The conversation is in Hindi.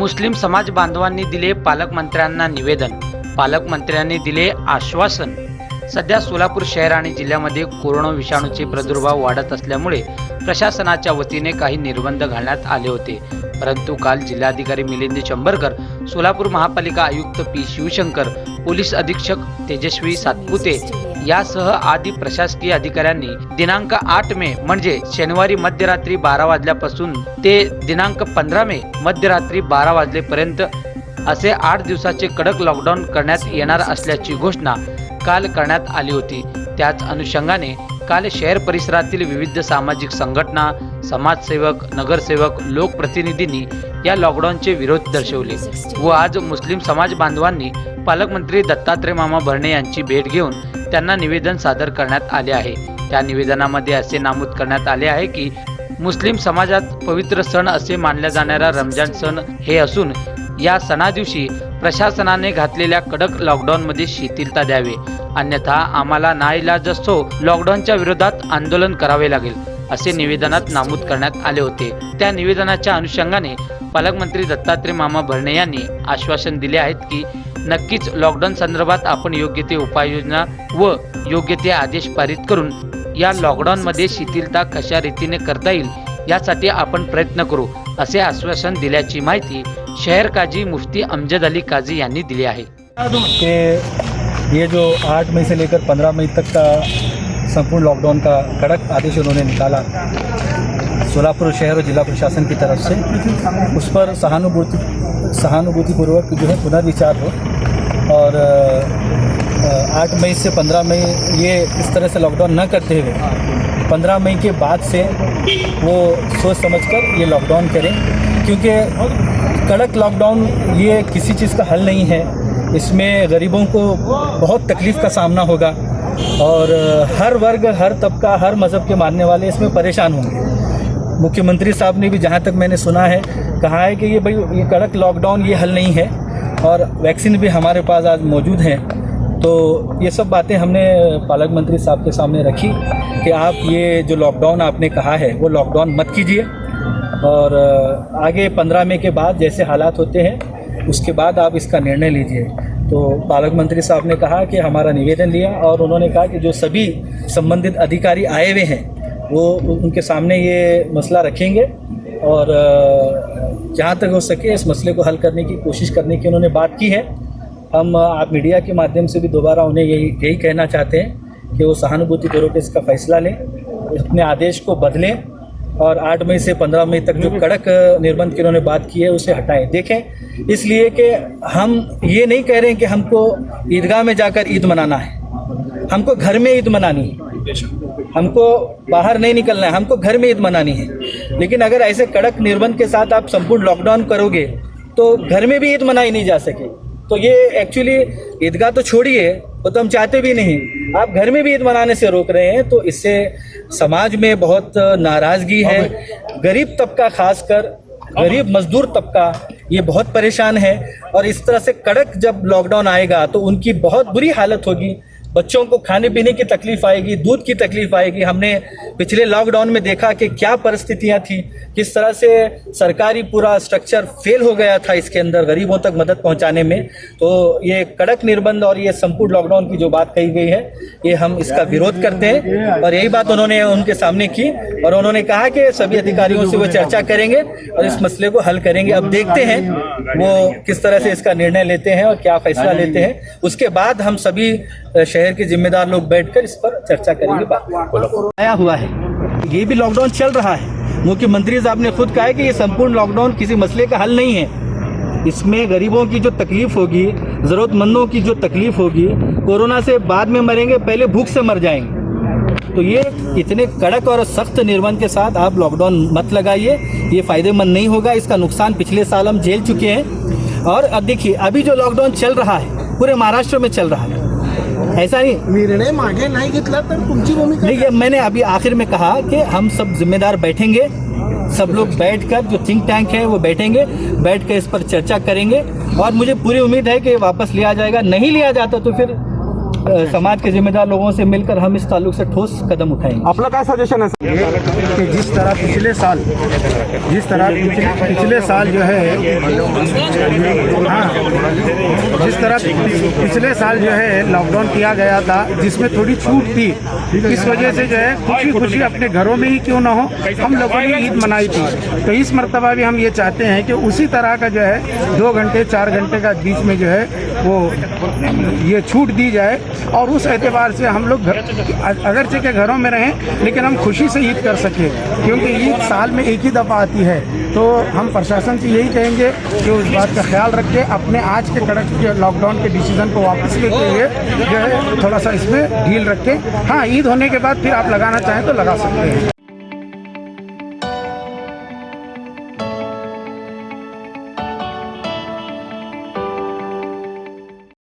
मुस्लिम समाज बांधवांनी दिले पालकमंत्र्यांना निवेदन। पालकमंत्र्यांनी दिले आश्वासन। सध्या सोलापूर शहर आणि जिल्ह्यामध्ये कोरोना विषाणूचे प्रादुर्भाव वाढत असल्यामुळे प्रशासनाच्या वतीने काही निर्बंध घालण्यात आले होते, परंतु काल जिल्हाधिकारी मिलिंद चंबरकर, सोलापूर महापालिका आयुक्त पी शिवशंकर, पोलीस अधीक्षक तेजस्वी सातपुते यासह आदी प्रशासकीय अधिकाऱ्यांनी दिनांक 8 मे म्हणजे शनिवारी मध्यरात्री 12 वाजल्यापासून ते दिनांक 15 मे मध्यरात्री 12 वाजलेपर्यंत असे 8 दिवसाचे कडक लॉकडाऊन करण्यात येणार असल्याची घोषणा काल करण्यात आली होती। त्याच अनुषंगाने काल शहर परिसरातील विविध सामाजिक संघटना, समाजसेवक, नगरसेवक, लोकप्रतिनिधींनी या लॉकडाऊनचे विरोध दर्शवले व आज मुस्लिम समाज बांधवांनी पालकमंत्री दत्तात्रय मामा भरणे यांची भेट घेऊन त्यांना निवेदन सादर करण्यात आले आहे। त्या निवेदनामध्ये असे नमूद करण्यात आले आहे की मुस्लिम समाजात पवित्र सण असे मानला जाणारा रमजान सण हे असून या सणादिवशी प्रशासनाने घातलेल्या कडक लॉकडाऊनमध्ये शिथिलता द्यावे, अन्यथा आम्हाला नाईलाजास्तव लॉकडाऊनच्या विरोधात आंदोलन करावे लागेल असे निवेदनात नमूद करण्यात आले होते। त्या निवेदनाच्या अनुषंगाने पालकमंत्री दत्तात्रय मामा भरणे यांनी आश्वासन दिले आहेत की नक्कीच लॉकडाऊन संदर्भात आपण योग्य ते उपाययोजना व योग्य ते आदेश पारित करून या लॉकडाऊनमध्ये शिथिलता कशा रीतीने करता येईल यासाठी आपण प्रयत्न करू असे आश्वासन दिल्याची माहिती शहर काजी मुफ्ती अमजद अली काजी यांनी दिली आहे। ये जो 8 मई से लेकर 15 मई तक का संपूर्ण लॉकडाउन का कड़क आदेश उन्होंने निकाला सोलापुर शहर और जिला प्रशासन की तरफ से, उस पर सहानुभूतिपूर्वक जो है पुनर्विचार हो और 8 मई से 15 मई ये इस तरह से लॉकडाउन न करते हुए 15 मई के बाद से वो सोच समझकर ये लॉकडाउन करें, क्योंकि कड़क लॉकडाउन ये किसी चीज़ का हल नहीं है। इसमें गरीबों को बहुत तकलीफ़ का सामना होगा और हर वर्ग, हर तबका, हर मज़हब के मानने वाले इसमें परेशान होंगे। मुख्यमंत्री साहब ने भी जहाँ तक मैंने सुना है कहा है कि ये कड़क लॉकडाउन ये हल नहीं है और वैक्सीन भी हमारे पास आज मौजूद हैं। तो ये सब बातें हमने पालक मंत्री साहब के सामने रखी कि आप ये जो लॉकडाउन आपने कहा है वो लॉकडाउन मत कीजिए और आगे 15 मई के बाद जैसे हालात होते हैं उसके बाद आप इसका निर्णय लीजिए। तो पालक मंत्री साहब ने कहा कि हमारा निवेदन लिया और उन्होंने कहा कि जो सभी संबंधित अधिकारी आए हुए हैं वो उनके सामने ये मसला रखेंगे और जहाँ तक हो सके इस मसले को हल करने की कोशिश करने की उन्होंने बात की है। हम आप मीडिया के माध्यम से भी दोबारा उन्हें यही कहना चाहते हैं कि वो सहानुभूतिपूर्वक इसका फैसला लें, अपने आदेश को बदलें और 8 मई से 15 मई तक जो कड़क निर्बंध की उन्होंने बात की है उसे हटाएं। देखें, इसलिए कि हम ये नहीं कह रहे हैं कि हमको ईदगाह में जाकर ईद मनाना है, हमको घर में ईद मनानी है, हमको बाहर नहीं निकलना है, हमको घर में ईद मनानी है। लेकिन अगर ऐसे कड़क निर्बंध के साथ आप संपूर्ण लॉकडाउन करोगे तो घर में भी ईद मनाई नहीं जा सके। तो ये एक्चुअली ईदगाह तो छोड़िए, वो तो हम चाहते भी नहीं, आप घर में भी ईद मनाने से रोक रहे हैं। तो इससे समाज में बहुत नाराज़गी है। गरीब तबका, खासकर गरीब मजदूर तबका ये बहुत परेशान है और इस तरह से कड़क जब लॉकडाउन आएगा तो उनकी बहुत बुरी हालत होगी। बच्चों को खाने पीने की तकलीफ आएगी, दूध की तकलीफ आएगी। हमने पिछले लॉकडाउन में देखा कि क्या परिस्थितियां थी, किस तरह से सरकारी पूरा स्ट्रक्चर फेल हो गया था इसके अंदर गरीबों तक मदद पहुंचाने में। तो ये कड़क निर्बंध और ये संपूर्ण लॉकडाउन की जो बात कही गई है ये हम इसका विरोध करते हैं और यही बात उन्होंने उनके सामने की और उन्होंने कहा कि सभी अधिकारियों से वो चर्चा करेंगे और इस मसले को हल करेंगे। अब देखते हैं वो किस तरह से इसका निर्णय लेते हैं और क्या फैसला लेते हैं। उसके बाद हम सभी शहर के जिम्मेदार लोग बैठकर इस पर चर्चा करेंगे। आया हुआ है, ये भी लॉकडाउन चल रहा है। मुख्यमंत्री साहब ने खुद कहा है कि ये संपूर्ण लॉकडाउन किसी मसले का हल नहीं है। इसमें गरीबों की जो तकलीफ होगी, ज़रूरतमंदों की जो तकलीफ होगी, कोरोना से बाद में मरेंगे, पहले भूख से मर जाएंगे। तो ये इतने कड़क और सख्त निर्बंध के साथ आप लॉकडाउन मत लगाइए, ये फ़ायदेमंद नहीं होगा। इसका नुकसान पिछले साल हम झेल चुके हैं। और अब देखिए, अभी जो लॉकडाउन चल रहा है पूरे महाराष्ट्र में चल रहा है। ऐसा नहीं निर्णय मागे नहीं घेतला तर तुमची भूमिका नहीं, मैंने अभी आखिर में कहा कि हम सब जिम्मेदार बैठेंगे, सब लोग बैठकर जो थिंक टैंक है वो बैठेंगे, बैठ कर इस पर चर्चा करेंगे और मुझे पूरी उम्मीद है कि वापस लिया जाएगा। नहीं लिया जाता तो फिर समाज के जिम्मेदार लोगों से मिलकर हम इस ताल्लुक से ठोस कदम उठाएंगे। आपलं काय सजेशन आहे कि जिस तरह पिछले साल जो है जिस तरह पिछले साल जो है लॉकडाउन किया गया था, जिसमें थोड़ी छूट थी, इस वजह से जो है खुशी खुशी अपने घरों में ही क्यों ना हो हम लोगों ने ईद मनाई थी। तो इस मर्तबा भी हम ये चाहते हैं कि उसी तरह का जो है 2 घंटे 4 घंटे का बीच में जो है वो ये छूट दी जाए, और उस एतबार से हम लोग अगरचे के घरों में रहें लेकिन हम खुशी से ईद कर सकें, क्योंकि ईद साल में एक ही दफ़ा आती है। तो हम प्रशासन से यही कहेंगे कि उस बात का ख्याल रख के अपने आज के कड़क लॉकडाउन के डिसीजन को वापस लेते हुए जो है थोड़ा सा इसमें ढील रखें। हाँ, ईद होने के बाद फिर आप लगाना चाहें तो लगा सकते हैं।